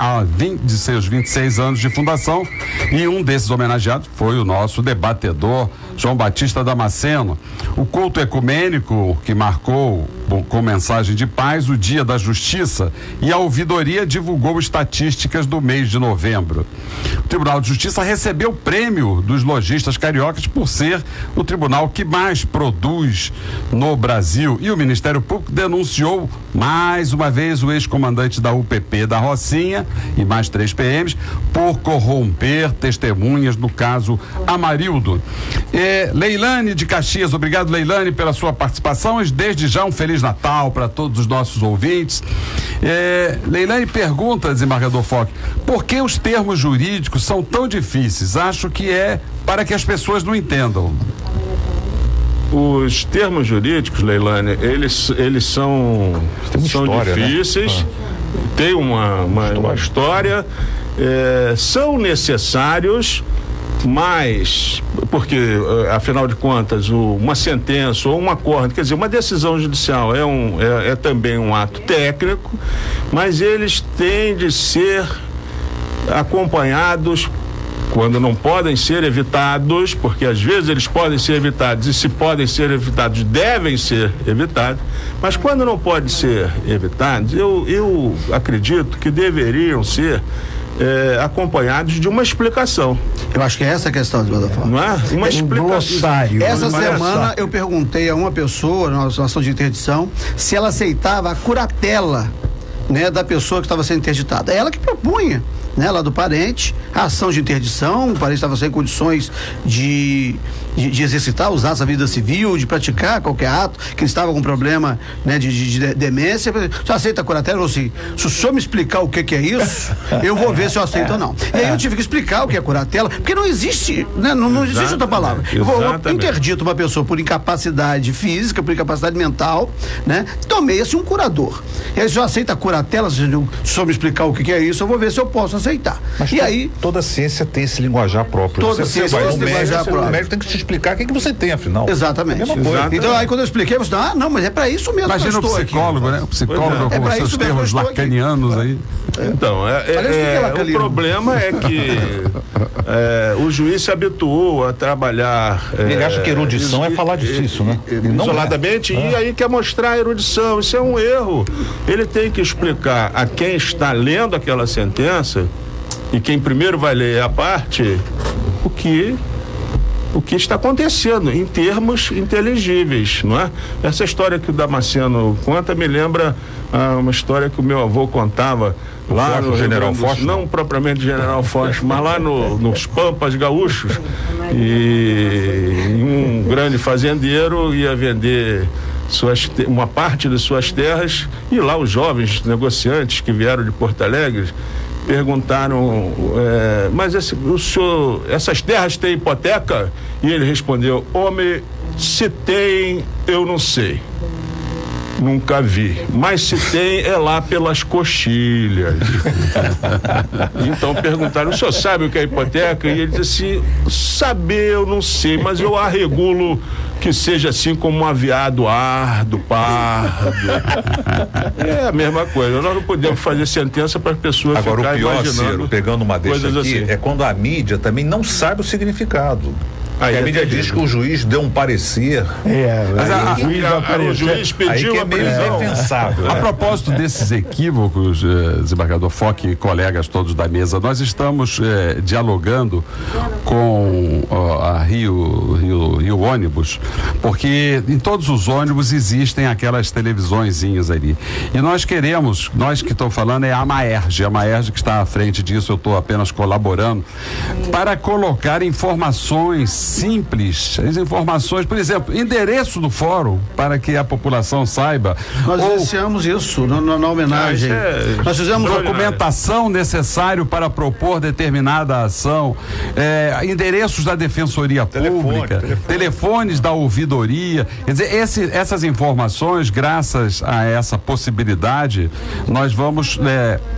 Speaker 2: de seus 26 anos de fundação, e um desses homenageados foi o nosso debatedor João Batista Damasceno. O culto ecumênico que marcou com mensagem de paz o Dia da Justiça, e a ouvidoria divulgou estatísticas do mês de novembro. O Tribunal de Justiça recebeu o prêmio dos lojistas cariocas por ser o tribunal que mais produz no Brasil, e o Ministério Público denunciou mais uma vez o ex-comandante da UPP da Rocinha e mais 3 PMs por corromper testemunhas no caso Amarildo. Leilane de Caxias, obrigado, Leilane, pela sua participação, e desde já um Feliz Natal para todos os nossos ouvintes. Leilane pergunta, desembargador Foch, por que os termos jurídicos são tão difíceis? Acho que é para que as pessoas não entendam.
Speaker 6: Os termos jurídicos, Leilane, eles são
Speaker 4: história,
Speaker 6: difíceis,
Speaker 4: né?
Speaker 6: Tem uma história, são necessários, mas, porque, afinal de contas, uma sentença ou um acordo, quer dizer, uma decisão judicial é também um ato técnico, mas eles têm de ser acompanhados, quando não podem ser evitados, porque às vezes eles podem ser evitados, e se podem ser evitados, devem ser evitados, mas quando não podem ser evitados, eu acredito que deveriam ser acompanhados de uma explicação.
Speaker 3: Eu acho que é essa a questão, desembargador.
Speaker 6: Não é? Uma explicação.
Speaker 3: Essa semana eu perguntei a uma pessoa, na situação de interdição, se ela aceitava a curatela, né, da pessoa que estava sendo interditada. É ela que propunha, né, lá do parente, a ação de interdição. O parente estava sem condições de exercitar os atos da vida civil, de praticar qualquer ato, que ele estava com problema, né, de demência. Você aceita a curatela? Ou se o senhor me explicar o que é isso, eu vou ver se eu aceito ou não. E aí eu tive que explicar o que é curatela, porque não existe, né, não existe outra palavra. Eu interdito uma pessoa por incapacidade física, por incapacidade mental, né, nomeia-se um curador. E aí, se eu aceito a curatela, se o senhor me explicar o que é isso, eu vou ver se eu posso aceitar.
Speaker 4: Mas
Speaker 3: e aí,
Speaker 4: toda ciência tem esse linguajar próprio.
Speaker 3: Toda ciência tem esse linguajar próprio.
Speaker 4: O médico tem que te explicar o que você tem, afinal.
Speaker 3: Exatamente. Então, aí quando eu expliquei, você falou, não, mas é para isso mesmo.
Speaker 2: Imagina o psicólogo, aqui, né? O psicólogo com seus termos lacanianos aí.
Speaker 6: Então, o problema é que o juiz se habituou a trabalhar.
Speaker 4: Ele acha que erudição é falar difícil, né?
Speaker 6: Isoladamente, e aí quer mostrar a erudição. Isso é um erro. Ele tem que explicar a quem está lendo aquela sentença, e quem primeiro vai ler a parte, o que está acontecendo em termos inteligíveis, não é? Essa história que o Damasceno conta me lembra uma história que o meu avô contava lá no
Speaker 4: General Foch,
Speaker 6: não propriamente General Foch, mas lá nos Pampas Gaúchos, e um grande fazendeiro ia vender uma parte de suas terras, e lá os jovens negociantes que vieram de Porto Alegre perguntaram, mas essas terras têm hipoteca? E ele respondeu, homem, se tem, eu não sei. Nunca vi. Mas se tem, é lá pelas coxilhas. Então perguntaram, o senhor sabe o que é hipoteca? E ele disse assim, saber eu não sei, mas eu arregulo que seja assim como um aviado pardo. É a mesma coisa. Nós não podemos fazer sentença para as pessoas
Speaker 4: agora,
Speaker 6: ficar
Speaker 4: imaginando.
Speaker 6: Agora, o pior,
Speaker 4: Ciro, pegando uma dessa aqui, assim, é quando a mídia também não sabe o significado. Aí a mídia diz que o juiz deu um parecer.
Speaker 2: Mas
Speaker 6: o juiz pediu
Speaker 4: aí que é meio defensável.
Speaker 2: A propósito desses equívocos, desembargador Foque e colegas todos da mesa, nós estamos dialogando com a Rio Ônibus, porque em todos os ônibus existem aquelas televisõezinhas ali. E nós que estou falando é a Maerge que está à frente disso, eu estou apenas colaborando, para colocar informações simples, as informações, por exemplo, endereço do fórum, para que a população saiba.
Speaker 3: Nós iniciamos isso na homenagem. Nós fizemos
Speaker 2: documentação necessária para propor determinada ação, endereços da Defensoria Pública, telefones da ouvidoria. Quer dizer, essas informações, graças a essa possibilidade, nós vamos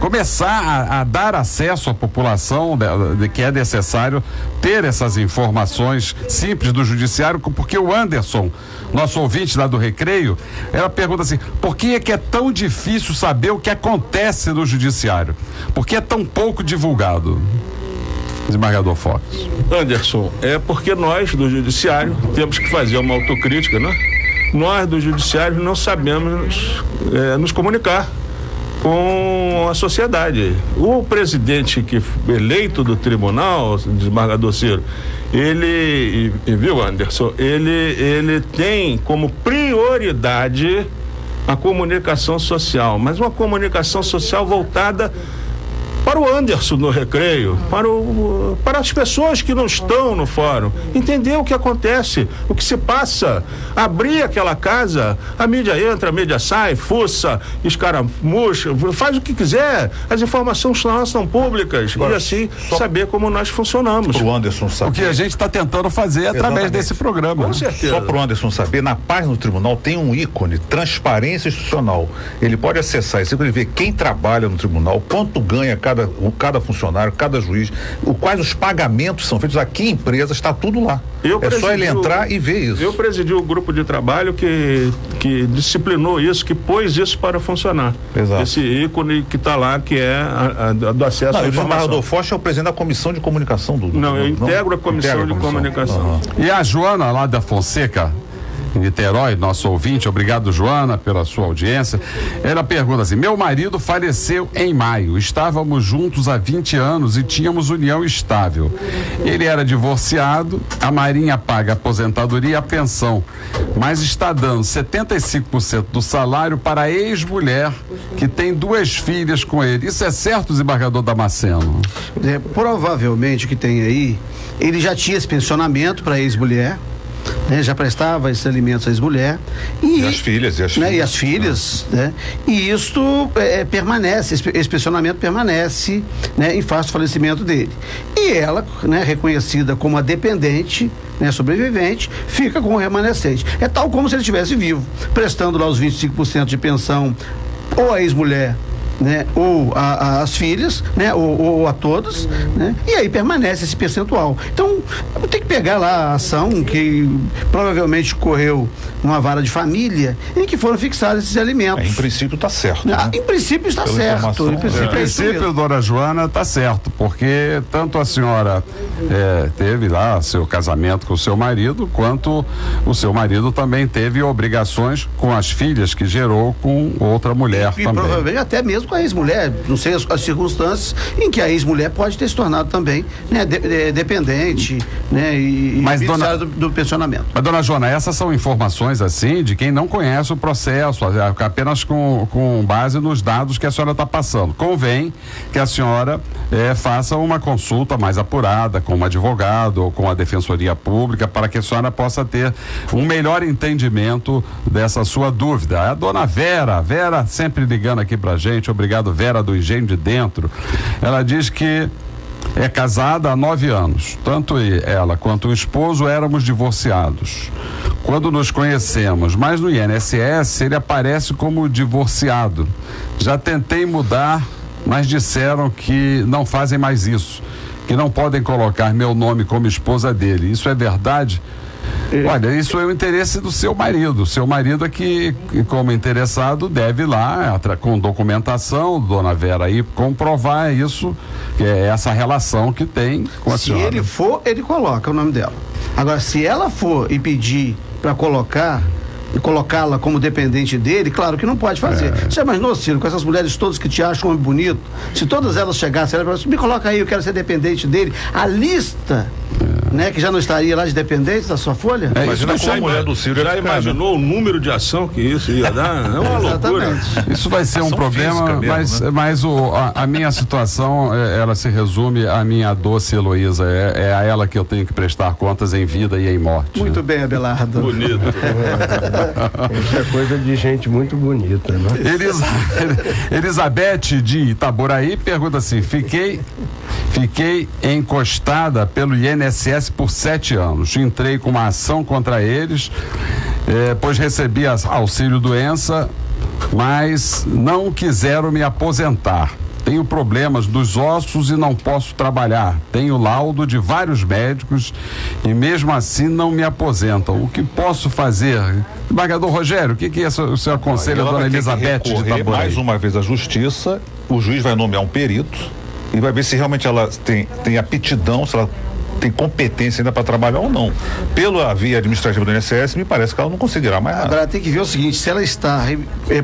Speaker 2: começar a dar acesso à população de que é necessário ter essas informações simples do judiciário, porque o Anderson, nosso ouvinte lá do Recreio, ela pergunta assim: por que é tão difícil saber o que acontece no judiciário? Por que é tão pouco divulgado? Desembargador Fox.
Speaker 6: Anderson, é porque nós do judiciário temos que fazer uma autocrítica, né? Nós do judiciário não sabemos nos comunicar com a sociedade. O presidente eleito do tribunal, desembargador Ciro, ele, viu, Anderson, ele tem como prioridade a comunicação social, mas uma comunicação social voltada para o Anderson no Recreio, para as pessoas que não estão no fórum, entender o que acontece, o que se passa, abrir aquela casa, a mídia entra, a mídia sai, fuça, escaramucha, faz o que quiser, as informações são públicas. Agora, e assim saber como nós funcionamos.
Speaker 4: Para o Anderson saber.
Speaker 2: O que a gente está tentando fazer através desse programa.
Speaker 6: Com certeza.
Speaker 4: Só para o Anderson saber, na página do tribunal tem um ícone, transparência institucional. Ele pode acessar isso, ele vê quem trabalha no tribunal, quanto ganha cada funcionário, cada juiz, quais os pagamentos são feitos, aqui em empresa, está tudo lá. É só ele entrar e ver isso.
Speaker 6: Eu presidi o grupo de trabalho que disciplinou isso, que pôs isso para funcionar.
Speaker 4: Exato.
Speaker 6: Esse ícone que está lá, que é do acesso à informação. O
Speaker 4: desembargador Foch é o presidente da comissão de comunicação do
Speaker 6: Não, eu integro a comissão de comunicação.
Speaker 2: E a Joana lá da Fonseca, em Niterói, nosso ouvinte, obrigado, Joana, pela sua audiência. Ela pergunta assim: meu marido faleceu em maio, estávamos juntos há 20 anos e tínhamos união estável. Ele era divorciado, a Marinha paga a aposentadoria e a pensão, mas está dando 75% do salário para a ex-mulher que tem 2 filhas com ele. Isso é certo, desembargador Damasceno?
Speaker 3: Provavelmente o que tem aí, ele já tinha esse pensionamento para a ex-mulher, já prestava esses alimentos à ex-mulher
Speaker 4: e as filhas,
Speaker 3: e isto permanece, esse pensionamento permanece, em face do falecimento dele, e ela, reconhecida como a dependente, sobrevivente, fica com o remanescente. É tal como se ele estivesse vivo, prestando lá os 25% de pensão ou a ex-mulher, ou as filhas, ou a todas, e aí permanece esse percentual. Então, tem que pegar lá a ação que provavelmente correu numa vara de família em que foram fixados esses alimentos.
Speaker 4: Em princípio está certo.
Speaker 3: Em princípio está certo. Em
Speaker 2: princípio, dona Joana, está certo, porque tanto a senhora teve lá seu casamento com o seu marido, quanto o seu marido também teve obrigações com as filhas que gerou com outra mulher também.
Speaker 3: Provavelmente até mesmo com a ex-mulher, não sei as circunstâncias em que a ex-mulher pode ter se tornado também dependente, e beneficiária do pensionamento.
Speaker 2: Mas, dona Joana, essas são informações assim de quem não conhece o processo, apenas com base nos dados que a senhora está passando. Convém que a senhora faça uma consulta mais apurada com um advogado ou com a Defensoria Pública para que a senhora possa ter um melhor entendimento dessa sua dúvida. A dona Vera sempre ligando aqui pra gente, obrigado, Vera do Engenho de Dentro. Ela diz que é casada há 9 anos. Tanto ela quanto o esposo éramos divorciados quando nos conhecemos, mas no INSS ele aparece como divorciado. Já tentei mudar, mas disseram que não fazem mais isso, que não podem colocar meu nome como esposa dele. Isso é verdade? Olha, isso é o interesse do seu marido. Seu marido é que, como interessado, deve ir lá com documentação, dona Vera, aí comprovar isso, que é essa relação que tem com a senhora.
Speaker 3: Se ele for, ele coloca o nome dela. Agora, se ela for e pedir para colocá-la como dependente dele, claro que não pode fazer. Você imaginou, Ciro, com essas mulheres todas que te acham homem bonito, se todas elas chegassem, ela falasse, me coloca aí, eu quero ser dependente dele, a lista, né, que já não estaria lá de dependentes da sua folha?
Speaker 4: Imagina como a mulher do Ciro
Speaker 6: já imaginou o número de ação que isso ia dar? É uma loucura.
Speaker 2: Isso vai ser um problema, mesmo, mas a minha situação, ela se resume à minha doce Heloísa. É a ela que eu tenho que prestar contas em vida e em morte.
Speaker 3: Muito bem, Abelardo.
Speaker 6: Bonito.
Speaker 5: Isso é coisa de gente muito bonita, né?
Speaker 2: Elizabeth de Itaboraí pergunta assim: fiquei encostada pelo INSS por 7 anos. Entrei com uma ação contra eles, pois recebi auxílio-doença, mas não quiseram me aposentar. Tenho problemas dos ossos e não posso trabalhar. Tenho laudo de vários médicos e mesmo assim não me aposentam. O que posso fazer? Desembargador Rogério, o que o senhor aconselha a dona Elizabeth de Itaboraí?
Speaker 4: Mais uma vez à justiça, o juiz vai nomear um perito e vai ver se realmente ela tem aptidão, se ela tem competência ainda para trabalhar ou não. Pela via administrativa do INSS, me parece que ela não conseguirá mais nada.
Speaker 3: Agora tem que ver o seguinte: se ela está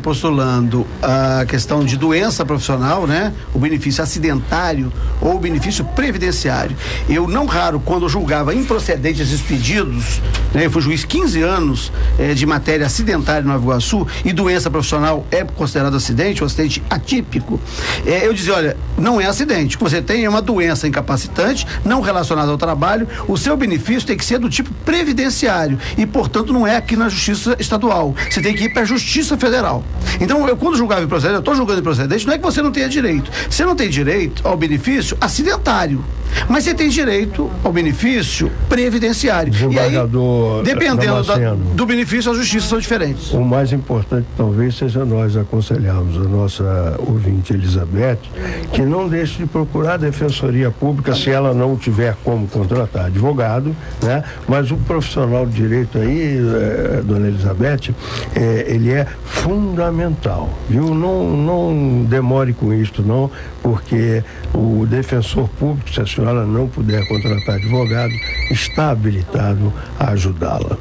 Speaker 3: postulando a questão de doença profissional, né, o benefício acidentário ou o benefício previdenciário, eu não raro, quando eu julgava improcedentes esses pedidos, né, eu fui juiz 15 anos de matéria acidentária no Nova Iguaçu, e doença profissional é considerado acidente, um acidente atípico, eu dizia, olha, não é acidente, o que você tem é uma doença incapacitante, não relacionada ao trabalho, o seu benefício tem que ser do tipo previdenciário e, portanto, não é aqui na Justiça Estadual. Você tem que ir para a Justiça Federal. Então, eu quando julgava improcedente, eu estou julgando improcedente, não é que você não tenha direito. Você não tem direito ao benefício acidentário, mas você tem direito ao benefício previdenciário. E aí, dependendo do benefício, as justiças são diferentes.
Speaker 5: O mais importante, talvez, seja nós aconselharmos a nossa ouvinte Elizabeth que não deixe de procurar a Defensoria Pública se ela não tiver como contratar advogado, né? Mas o profissional de direito aí, dona Elizabeth, ele é fundamental, viu? Não demore com isto, não, porque o defensor público, se a senhora não puder contratar advogado, está habilitado a ajudá-la.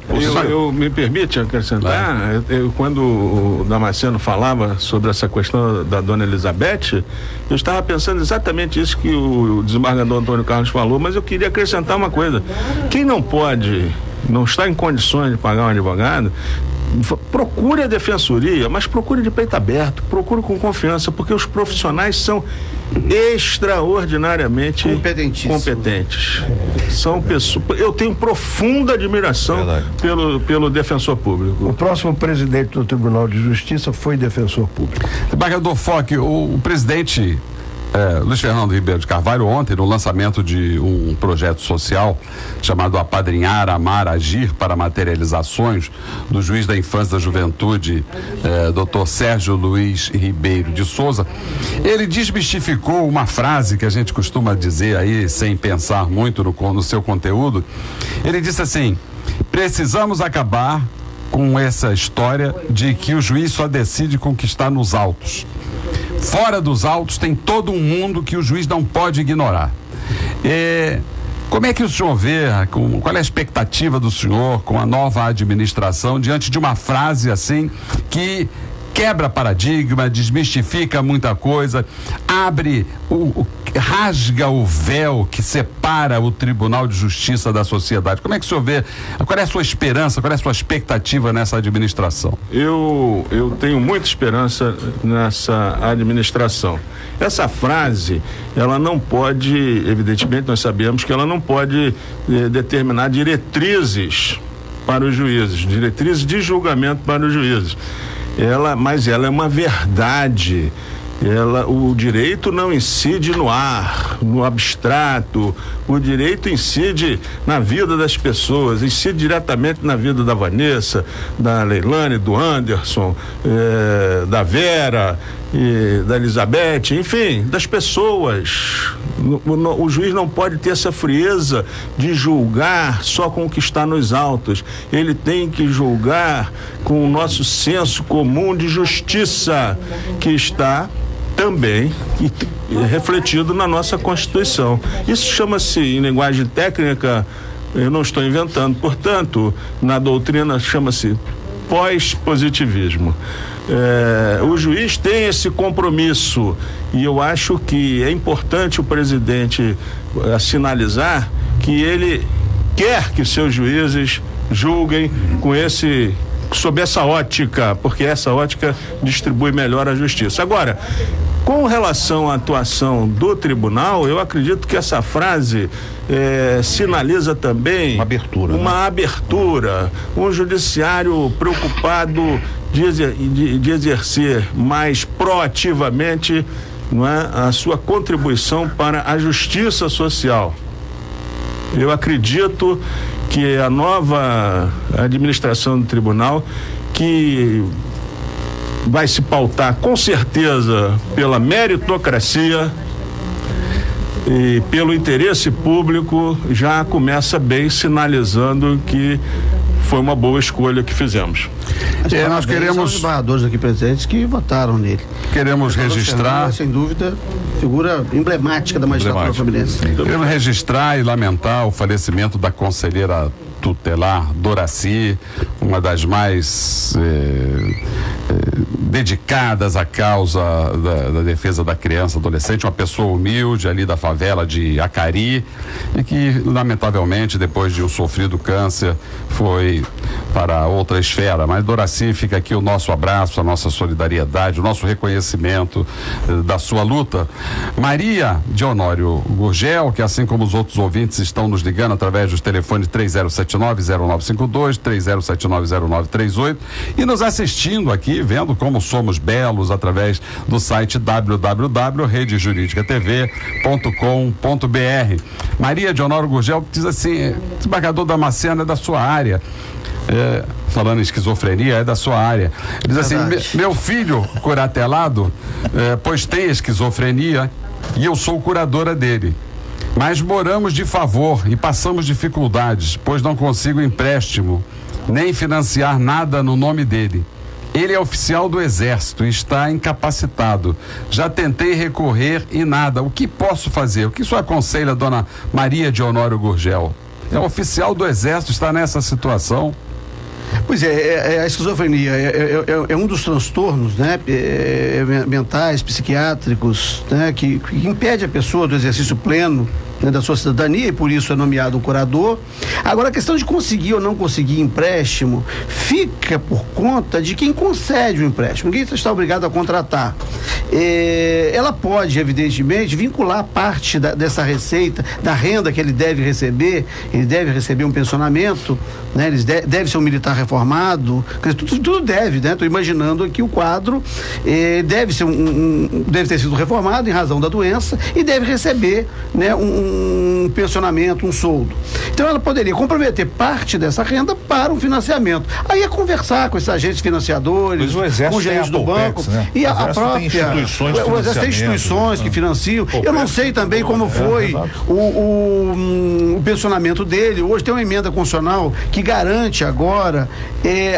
Speaker 6: Eu me permite acrescentar, quando o Damasceno falava sobre essa questão da dona Elizabeth, eu estava pensando exatamente isso que o desembargador Antônio Carlos falou, mas eu queria acrescentar uma coisa: quem não está em condições de pagar um advogado, procure a defensoria, mas procure de peito aberto, procure com confiança, porque os profissionais são extraordinariamente competentes. São pessoas, eu tenho profunda admiração pelo defensor público.
Speaker 5: O próximo presidente do Tribunal de Justiça foi defensor público.
Speaker 2: Desembargador Foque, o presidente Luiz Fernando Ribeiro de Carvalho, ontem, no lançamento de um projeto social chamado Apadrinhar, Amar, Agir para Materializações, do juiz da Infância e da Juventude, Dr. Sérgio Luiz Ribeiro de Souza, ele desmistificou uma frase que a gente costuma dizer aí, sem pensar muito no seu conteúdo. Ele disse assim: precisamos acabar com essa história de que o juiz só decide com o que está nos autos. Fora dos autos tem todo um mundo que o juiz não pode ignorar. Como é que o senhor vê, qual é a expectativa do senhor com a nova administração diante de uma frase assim que quebra paradigma, desmistifica muita coisa, rasga o véu que separa o Tribunal de Justiça da sociedade? Como é que o senhor vê? Qual é a sua esperança, qual é a sua expectativa nessa administração?
Speaker 6: Eu tenho muita esperança nessa administração. Essa frase, ela não pode, evidentemente nós sabemos que ela não pode determinar diretrizes para os juízes, diretrizes de julgamento para os juízes. Mas ela é uma verdade. O direito não incide no ar, no abstrato. O direito incide na vida das pessoas, incide diretamente na vida da Vanessa, da Leilane, do Anderson, da Vera, da Elizabeth, enfim, das pessoas. O juiz não pode ter essa frieza de julgar só com o que está nos autos. Ele tem que julgar com o nosso senso comum de justiça, que está também refletido na nossa Constituição. Isso chama-se, em linguagem técnica, Eu não estou inventando. Portanto, na doutrina chama-se pós-positivismo. O juiz tem esse compromisso e eu acho que é importante o presidente sinalizar que ele quer que seus juízes julguem sob essa ótica, porque essa ótica distribui melhor a justiça. Agora, com relação à atuação do tribunal, eu acredito que essa frase sinaliza também uma abertura, um judiciário preocupado de exercer mais proativamente, não é, a sua contribuição para a justiça social. Eu acredito que a nova administração do tribunal, que vai se pautar com certeza pela meritocracia e pelo interesse público, já começa bem sinalizando que foi uma boa escolha que fizemos.
Speaker 3: Nós queremos os embaixadores aqui presentes que votaram nele.
Speaker 2: Queremos registrar,
Speaker 3: sem dúvida, figura emblemática da magistratura fluminense.
Speaker 2: Queremos registrar e lamentar o falecimento da conselheira tutelar Doraci, uma das mais dedicadas à causa da defesa da criança e adolescente, uma pessoa humilde ali da favela de Acari e que lamentavelmente depois de um sofrido câncer foi para outra esfera, mas Doraci, fica aqui o nosso abraço, a nossa solidariedade, o nosso reconhecimento da sua luta. Maria de Honório Gurgel, que assim como os outros ouvintes estão nos ligando através dos telefones 3079-0952, 3079-0938 e nos assistindo aqui, vendo como somos belos através do site www.redejuridicatv.com.br. Maria de Honório Gurgel diz assim: desembargador Damasceno é da sua área. Falando em esquizofrenia, é da sua área. Diz assim: meu filho curatelado, pois tem esquizofrenia e eu sou curadora dele. Mas moramos de favor e passamos dificuldades, pois não consigo empréstimo, nem financiar nada no nome dele. Ele é oficial do Exército e está incapacitado. Já tentei recorrer e nada. O que posso fazer? O que o senhor aconselha, dona Maria de Honório Gurgel? É oficial do Exército, está nessa situação.
Speaker 3: Pois a esquizofrenia é um dos transtornos, né, mentais, psiquiátricos, né, que impede a pessoa do exercício pleno, né, da sua cidadania, e por isso é nomeado um curador. Agora, a questão de conseguir ou não conseguir empréstimo fica por conta de quem concede o empréstimo. Ninguém está obrigado a contratar. Ela pode, evidentemente, vincular parte dessa receita, da renda que ele deve receber um pensionamento, né? Ele deve ser um militar reformado, tudo deve, né? Estou imaginando aqui o quadro, deve ter sido reformado em razão da doença e deve receber, né, um pensionamento, um soldo. Então ela poderia comprometer parte dessa renda para um financiamento. Aí é conversar com esses agentes financiadores, com o gerente do banco, né? E a própria o Exército tem instituições que financiam. Eu não sei também como foi o pensionamento dele. Hoje tem uma emenda constitucional que garante agora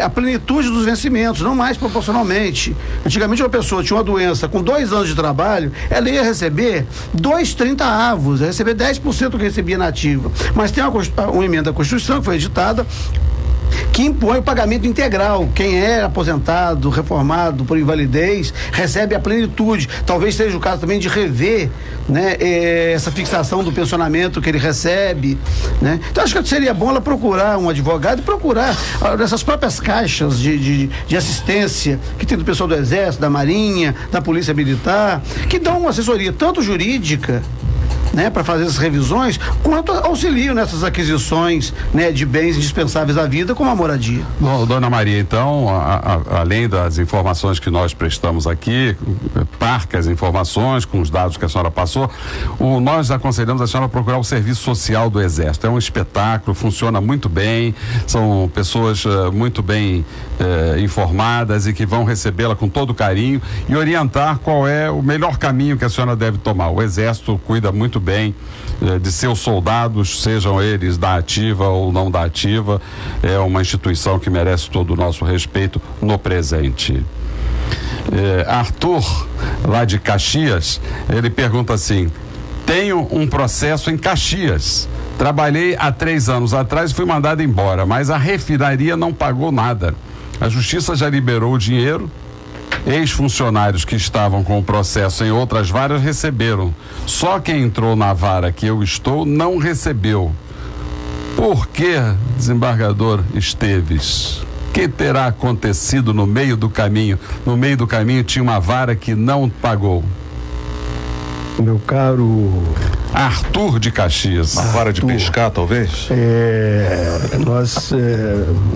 Speaker 3: a plenitude dos vencimentos, não mais proporcionalmente. Antigamente uma pessoa tinha uma doença com 2 anos de trabalho, ela ia receber 2,30 avos, ia receber 10% do que recebia na ativa. Mas tem uma emenda da Constituição que foi editada que impõe o pagamento integral. Quem é aposentado, reformado por invalidez, recebe a plenitude. Talvez seja o caso também de rever, né, essa fixação do pensionamento que ele recebe, né? Então acho que seria bom ela procurar um advogado e procurar nessas próprias caixas de assistência que tem do pessoal do Exército, da Marinha, da Polícia Militar, que dão uma assessoria tanto jurídica, né, para fazer as revisões, quanto auxiliam nessas aquisições, né, de bens indispensáveis à vida, como a moradia.
Speaker 2: Bom, dona Maria, então, além das informações que nós prestamos aqui, parcas informações com os dados que a senhora passou, nós aconselhamos a senhora a procurar o Serviço Social do Exército. É um espetáculo, funciona muito bem, são pessoas muito bem informadas e que vão recebê-la com todo carinho e orientar qual é o melhor caminho que a senhora deve tomar. O Exército cuida muito bem de seus soldados, sejam eles da ativa ou não da ativa. É uma instituição que merece todo o nosso respeito no presente. Arthur, lá de Caxias, ele pergunta assim: tenho um processo em Caxias Trabalhei há 3 anos atrás e fui mandado embora, mas a refinaria não pagou nada. A justiça já liberou o dinheiro. Ex-funcionários que estavam com o processo em outras varas receberam. Só quem entrou na vara que eu estou não recebeu. Por que, desembargador Esteves? O que terá acontecido no meio do caminho? No meio do caminho tinha uma vara que não pagou.
Speaker 5: Meu caro
Speaker 2: Arthur de Caxias.
Speaker 4: Uma vara de pescar, talvez?
Speaker 5: Nós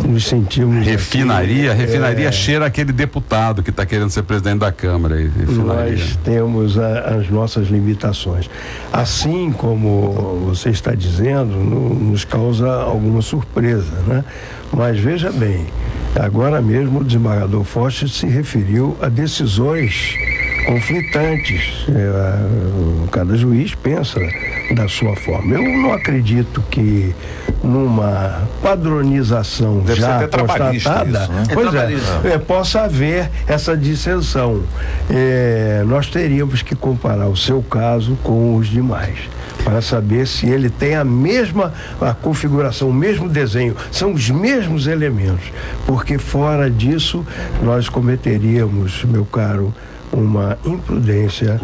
Speaker 5: nos sentimos.
Speaker 2: Refinaria cheira aquele deputado que está querendo ser presidente da Câmara.
Speaker 5: Nós temos as nossas limitações. Assim como você está dizendo, nos causa alguma surpresa, né? Mas veja bem, agora mesmo o desembargador Forte se referiu a decisões conflitantes. Cada juiz pensa da sua forma. Eu não acredito que numa padronização
Speaker 4: deve
Speaker 5: já
Speaker 4: ser até
Speaker 5: constatada,
Speaker 4: isso, né?
Speaker 5: Pois possa haver essa dissensão. Nós teríamos que comparar o seu caso com os demais, para saber se ele tem a mesma configuração, o mesmo desenho, são os mesmos elementos, porque fora disso nós cometeríamos, meu caro, uma imprudência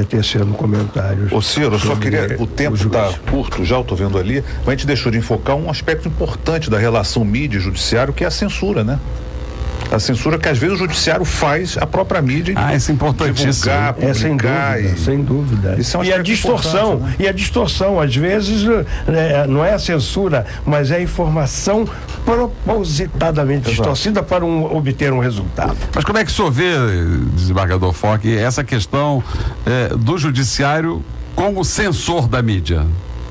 Speaker 5: tecendo comentários.
Speaker 4: Ô Ciro, eu só queria, o tempo está curto já, eu estou vendo ali, mas a gente deixou de enfocar um aspecto importante da relação mídia e judiciário, que é a censura, né? A censura que às vezes o judiciário faz a própria mídia.
Speaker 2: Isso é importantíssimo.
Speaker 4: Divulgar, publicar,
Speaker 5: sem dúvida.
Speaker 4: Isso é um
Speaker 5: e a distorção,
Speaker 4: né?
Speaker 5: E a distorção, às vezes, não é a censura, mas é a informação propositadamente distorcida para obter um resultado.
Speaker 2: Mas como é que o senhor vê, desembargador Forte, essa questão do judiciário como censor da mídia?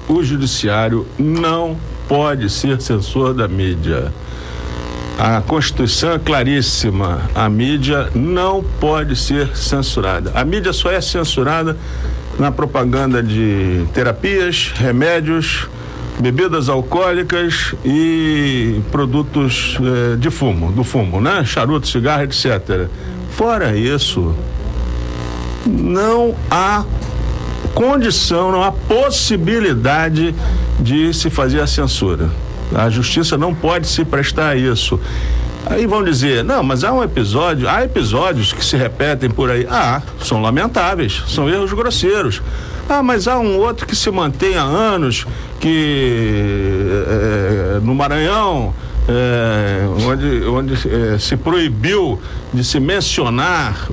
Speaker 6: O judiciário não pode ser censor da mídia. A Constituição é claríssima, a mídia não pode ser censurada. A mídia só é censurada na propaganda de terapias, remédios, bebidas alcoólicas e produtos do fumo, né? Charuto, cigarro, etc. Fora isso, não há condição, não há possibilidade de se fazer a censura. A justiça não pode se prestar a isso. Aí vão dizer, não, mas há episódios que se repetem por aí. São lamentáveis, são erros grosseiros. Mas há um outro que se mantém há anos, que no Maranhão, onde se proibiu de se mencionar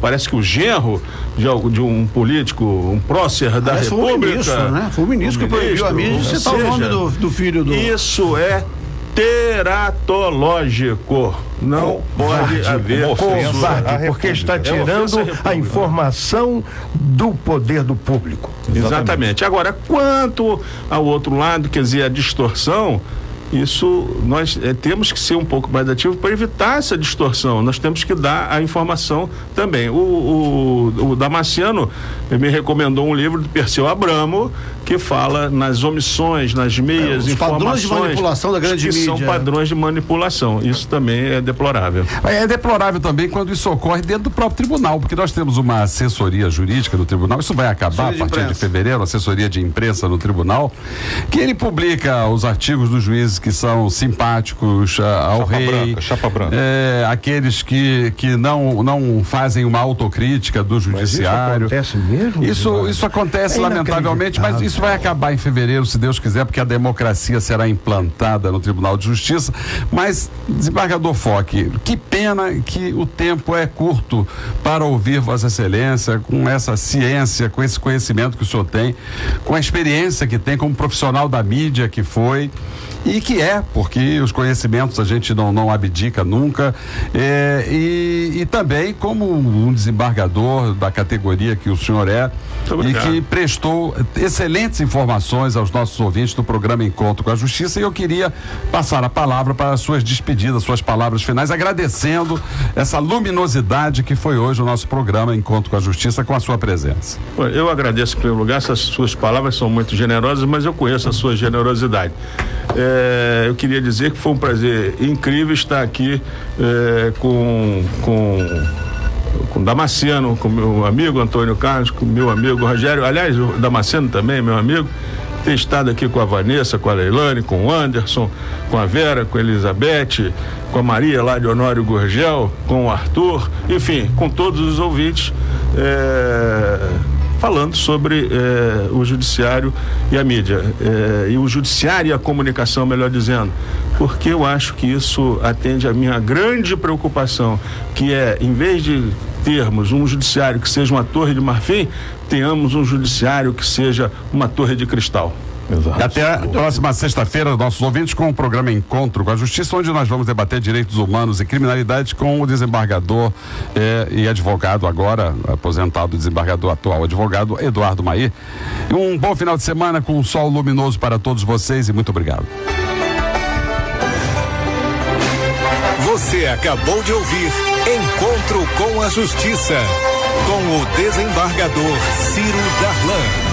Speaker 6: parece que o genro de um político, um prócer da República.
Speaker 3: Foi o ministro, né? Foi o ministro que proibiu a mídia de citar o nome do filho do...
Speaker 6: Isso é teratológico. Não pode haver
Speaker 5: covarde, porque está tirando a informação do poder do público.
Speaker 6: Exatamente. Agora, quanto ao outro lado, quer dizer, a distorção, isso nós temos que ser um pouco mais ativos para evitar essa distorção. Nós temos que dar a informação também. O Damasceno me recomendou um livro do Perseu Abramo que fala nas omissões, nas meias
Speaker 3: os
Speaker 6: informações,
Speaker 3: padrões de manipulação da grande mídia.
Speaker 6: São padrões de manipulação. Isso também é deplorável.
Speaker 2: É deplorável também quando isso ocorre dentro do próprio tribunal, porque nós temos uma assessoria jurídica no tribunal, isso vai acabar a partir de fevereiro, assessoria de imprensa no tribunal, que ele publica os artigos dos juízes que são simpáticos ao rei,
Speaker 4: chapa branca.
Speaker 2: Aqueles que não fazem uma autocrítica do judiciário.
Speaker 5: Mas isso acontece mesmo?
Speaker 2: Isso acontece lamentavelmente, mas isso vai acabar em fevereiro, se Deus quiser, porque a democracia será implantada no Tribunal de Justiça. Mas, desembargador Forte, que pena que o tempo é curto para ouvir Vossa Excelência com essa ciência, com esse conhecimento que o senhor tem, com a experiência que tem como profissional da mídia que foi. E que porque os conhecimentos a gente não abdica nunca, e também como um desembargador da categoria que o senhor é, e que prestou excelentes informações aos nossos ouvintes do programa Encontro com a Justiça, e eu queria passar a palavra para as suas despedidas, suas palavras finais, agradecendo essa luminosidade que foi hoje o nosso programa Encontro com a Justiça, com a sua presença.
Speaker 6: Eu agradeço em primeiro lugar, essas suas palavras são muito generosas, mas eu conheço a sua generosidade. Eu queria dizer que foi um prazer incrível estar aqui com Damasceno, com meu amigo Antônio Carlos, com meu amigo Rogério, aliás, o Damasceno também, meu amigo. ter estado aqui com a Vanessa, com a Leilane, com o Anderson, com a Vera, com a Elizabeth, com a Maria lá de Honório Gurgel, com o Arthur, enfim, com todos os ouvintes, falando sobre o judiciário e a mídia, e o judiciário e a comunicação, melhor dizendo, porque eu acho que isso atende à minha grande preocupação, que é, em vez de termos um judiciário que seja uma torre de marfim, tenhamos um judiciário que seja uma torre de cristal.
Speaker 2: Exato. Até a próxima sexta-feira, nossos ouvintes, com o programa Encontro com a Justiça, onde nós vamos debater direitos humanos e criminalidade com o desembargador e advogado agora, aposentado desembargador atual, advogado Eduardo Mair. Um bom final de semana com um sol luminoso para todos vocês e muito obrigado.
Speaker 1: Você acabou de ouvir Encontro com a Justiça, com o desembargador Ciro Darlan.